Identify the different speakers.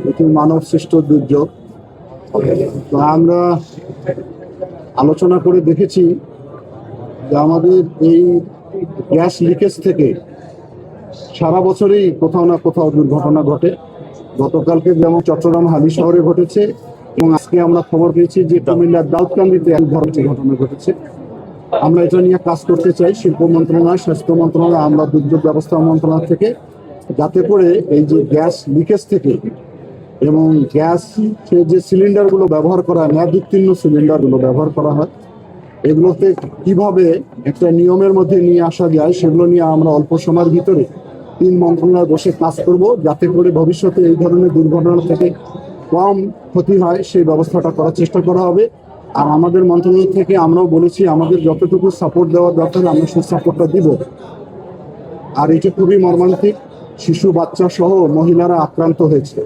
Speaker 1: এটি মানব সৃষ্ট দুর্যোগ। তো আমরা আলোচনা করে দেখেছি যে আমাদের এই গ্যাস লিকেজ থেকে সারা বছরই কোথাও না কোথাও দুর্ঘটনা ঘটে। গতকালকে যেমন চট্টগ্রাম হালি শহরে ঘটেছে এবং আজকে আমরা খবর পেয়েছি যে কুমিল্লার দাউদকান্দিতে এক ধরনের ঘটনা ঘটেছে। আমরা এটা নিয়ে কাজ করতে চাই শিল্প মন্ত্রণালয়, স্বাস্থ্য মন্ত্রণালয়, আমরা দুর্যোগ ব্যবস্থাপনা মন্ত্রণালয় থেকে, যাতে করে এই যে গ্যাস লিকেজ থেকে এবং গ্যাস যে সিলিন্ডারগুলো ব্যবহার করা হয়, মেয়াদ উত্তীর্ণ সিলিন্ডারগুলো ব্যবহার করা হয়, এগুলোতে কিভাবে একটা নিয়মের মধ্যে নিয়ে আসা যায় সেগুলো নিয়ে আমরা অল্প সময়ের ভিতরে 3 মন্ত্রণালয় বসে কাজ করব, যাতে করে ভবিষ্যতে এই ধরনের দুর্ঘটনা থেকে কম ক্ষতি হয় সেই ব্যবস্থাটা করার চেষ্টা করা হবে। আর আমাদের মন্ত্রণালয় থেকে আমরাও বলেছি আমাদের যতটুকু সাপোর্ট দেওয়ার দরকার আমরা সেই সাপোর্টটা দিব। আর এটা খুবই মর্মান্তিক, শিশু বাচ্চা সহ মহিলারা আক্রান্ত হয়েছে।